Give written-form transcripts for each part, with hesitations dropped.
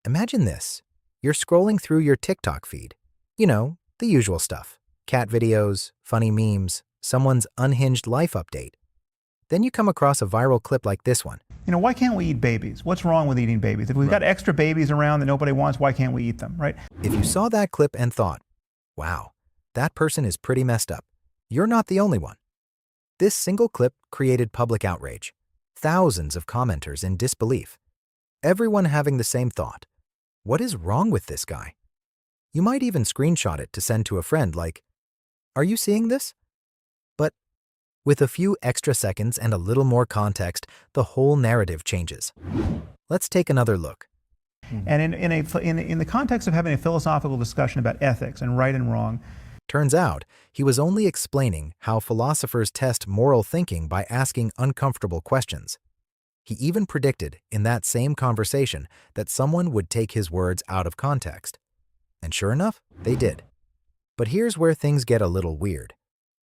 Imagine this. You're scrolling through your TikTok feed. You know, the usual stuff. Cat videos, funny memes, someone's unhinged life update. Then you come across a viral clip like this one. Why can't we eat babies? What's wrong with eating babies? If we've got extra babies around that nobody wants, why can't we eat them, right? If you saw that clip and thought, wow, that person is pretty messed up, you're not the only one. This single clip created public outrage. Thousands of commenters in disbelief. Everyone having the same thought. What is wrong with this guy? You might even screenshot it to send to a friend like, are you seeing this? But with a few extra seconds and a little more context, the whole narrative changes. Let's take another look. And in the context of having a philosophical discussion about ethics and right and wrong, Turns out, he was only explaining how philosophers test moral thinking by asking uncomfortable questions. He even predicted in that same conversation that someone would take his words out of context. And sure enough, they did. But here's where things get a little weird.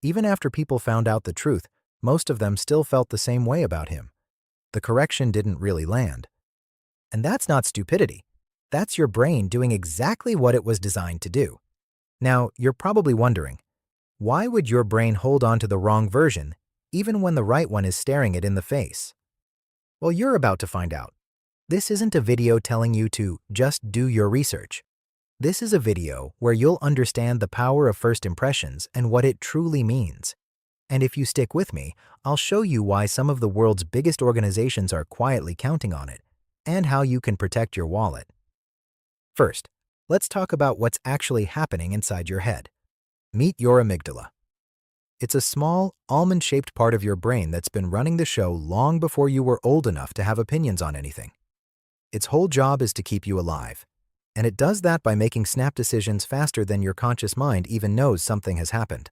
Even after people found out the truth, most of them still felt the same way about him. The correction didn't really land. And that's not stupidity. That's your brain doing exactly what it was designed to do. Now, you're probably wondering, why would your brain hold on to the wrong version even when the right one is staring it in the face? Well, you're about to find out. This isn't a video telling you to just do your research. This is a video where you'll understand the power of first impressions and what it truly means. And if you stick with me, I'll show you why some of the world's biggest organizations are quietly counting on it, and how you can protect your wallet. First, let's talk about what's actually happening inside your head. Meet your amygdala. It's a small, almond-shaped part of your brain that's been running the show long before you were old enough to have opinions on anything. Its whole job is to keep you alive, and it does that by making snap decisions faster than your conscious mind even knows something has happened.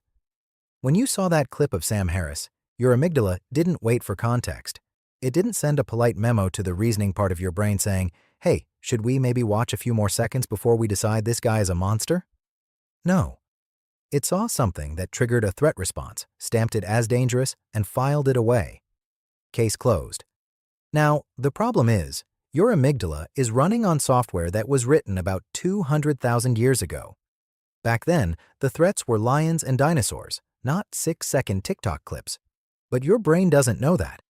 When you saw that clip of Sam Harris, your amygdala didn't wait for context. It didn't send a polite memo to the reasoning part of your brain saying, hey, should we maybe watch a few more seconds before we decide this guy is a monster? No. It saw something that triggered a threat response, stamped it as dangerous, and filed it away. Case closed. Now, the problem is, your amygdala is running on software that was written about 200,000 years ago. Back then, the threats were lions and dinosaurs, not 6-second TikTok clips. But your brain doesn't know that.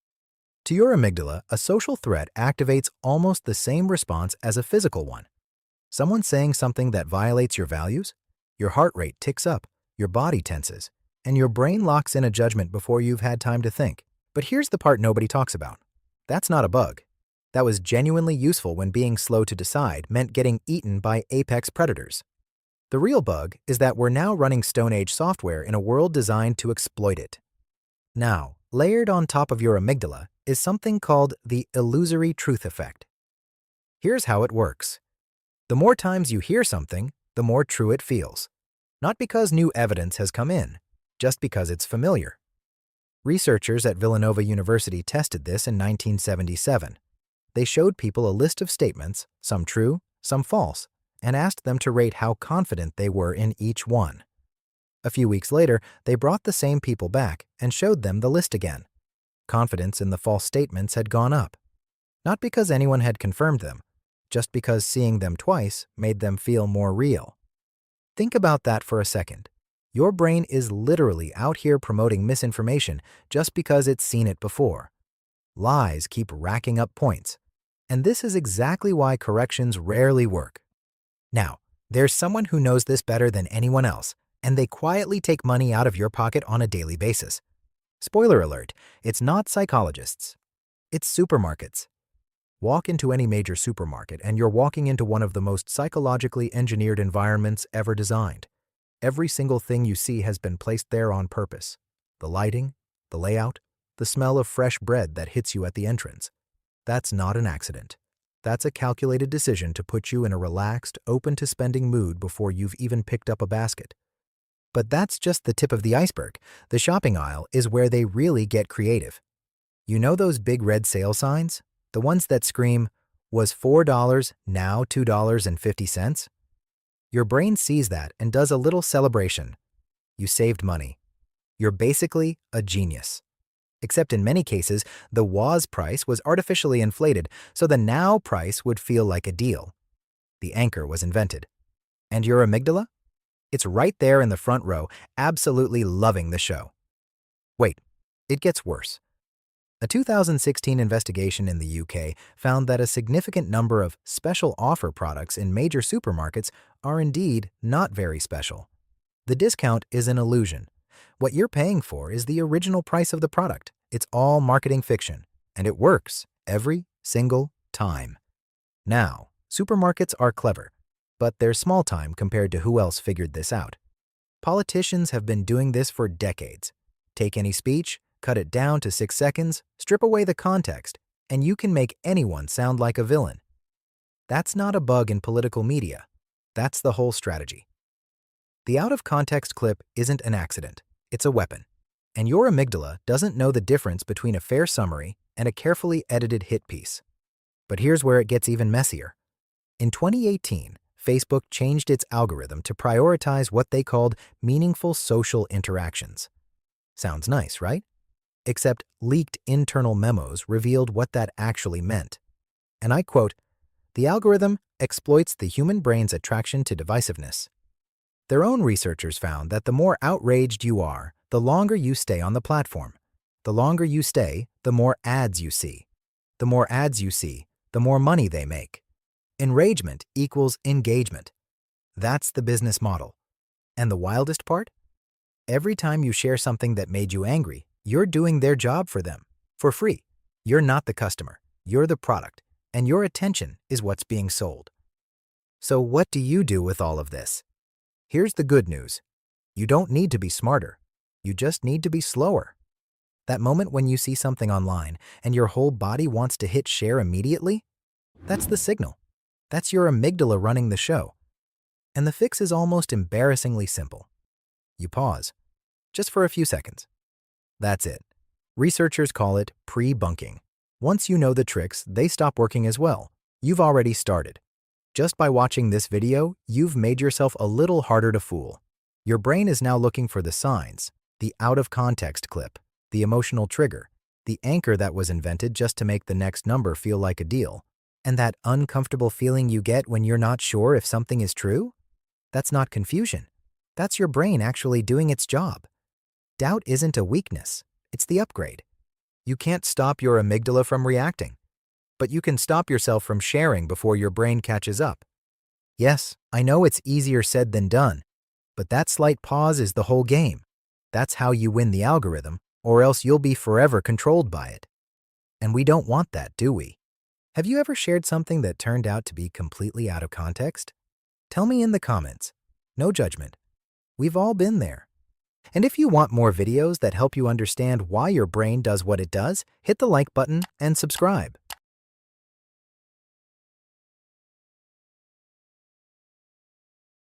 To your amygdala, a social threat activates almost the same response as a physical one. Someone saying something that violates your values? Your heart rate ticks up, your body tenses, and your brain locks in a judgment before you've had time to think. But here's the part nobody talks about. That's not a bug. That was genuinely useful when being slow to decide meant getting eaten by apex predators. The real bug is that we're now running Stone Age software in a world designed to exploit it. Now, layered on top of your amygdala is something called the illusory truth effect. Here's how it works. The more times you hear something, the more true it feels. Not because new evidence has come in, just because it's familiar. Researchers at Villanova University tested this in 1977. They showed people a list of statements, some true, some false, and asked them to rate how confident they were in each one. A few weeks later, they brought the same people back and showed them the list again. Confidence in the false statements had gone up. Not because anyone had confirmed them, just because seeing them twice made them feel more real. Think about that for a second. Your brain is literally out here promoting misinformation just because it's seen it before. Lies keep racking up points. And this is exactly why corrections rarely work. Now, there's someone who knows this better than anyone else, and they quietly take money out of your pocket on a daily basis. Spoiler alert, it's not psychologists. It's supermarkets. Walk into any major supermarket and you're walking into one of the most psychologically engineered environments ever designed. Every single thing you see has been placed there on purpose. The lighting, the layout, the smell of fresh bread that hits you at the entrance. That's not an accident. That's a calculated decision to put you in a relaxed, open-to-spending mood before you've even picked up a basket. But that's just the tip of the iceberg. The shopping aisle is where they really get creative. You know those big red sale signs? The ones that scream, was $4, now $2.50? Your brain sees that and does a little celebration. You saved money. You're basically a genius. Except in many cases, the was price was artificially inflated, so the now price would feel like a deal. The anchor was invented. And your amygdala? It's right there in the front row, absolutely loving the show. Wait, it gets worse. A 2016 investigation in the UK found that a significant number of special offer products in major supermarkets are indeed not very special. The discount is an illusion. What you're paying for is the original price of the product. It's all marketing fiction, and it works every single time. Now, supermarkets are clever, but they're small time compared to who else figured this out. Politicians have been doing this for decades. Take any speech, cut it down to 6 seconds, strip away the context, and you can make anyone sound like a villain. That's not a bug in political media. That's the whole strategy. The out-of-context clip isn't an accident. It's a weapon. And your amygdala doesn't know the difference between a fair summary and a carefully edited hit piece. But here's where it gets even messier. In 2018, Facebook changed its algorithm to prioritize what they called meaningful social interactions. Sounds nice, right? Except leaked internal memos revealed what that actually meant. And I quote, "The algorithm exploits the human brain's attraction to divisiveness." Their own researchers found that the more outraged you are, the longer you stay on the platform. The longer you stay, the more ads you see. The more ads you see, the more money they make. Enragement equals engagement. That's the business model. And the wildest part? Every time you share something that made you angry, you're doing their job for them, for free. You're not the customer, you're the product, and your attention is what's being sold. So what do you do with all of this? Here's the good news. You don't need to be smarter. You just need to be slower. That moment when you see something online and your whole body wants to hit share immediately, that's the signal. That's your amygdala running the show. And the fix is almost embarrassingly simple. You pause, just for a few seconds. That's it. Researchers call it pre-bunking. Once you know the tricks, they stop working as well. You've already started. Just by watching this video, you've made yourself a little harder to fool. Your brain is now looking for the signs, the out-of-context clip, the emotional trigger, the anchor that was invented just to make the next number feel like a deal, and that uncomfortable feeling you get when you're not sure if something is true? That's not confusion. That's your brain actually doing its job. Doubt isn't a weakness, it's the upgrade. You can't stop your amygdala from reacting, but you can stop yourself from sharing before your brain catches up. Yes, I know it's easier said than done, but that slight pause is the whole game. That's how you win the algorithm, or else you'll be forever controlled by it. And we don't want that, do we? Have you ever shared something that turned out to be completely out of context? Tell me in the comments. No judgment. We've all been there. And if you want more videos that help you understand why your brain does what it does, hit the like button and subscribe.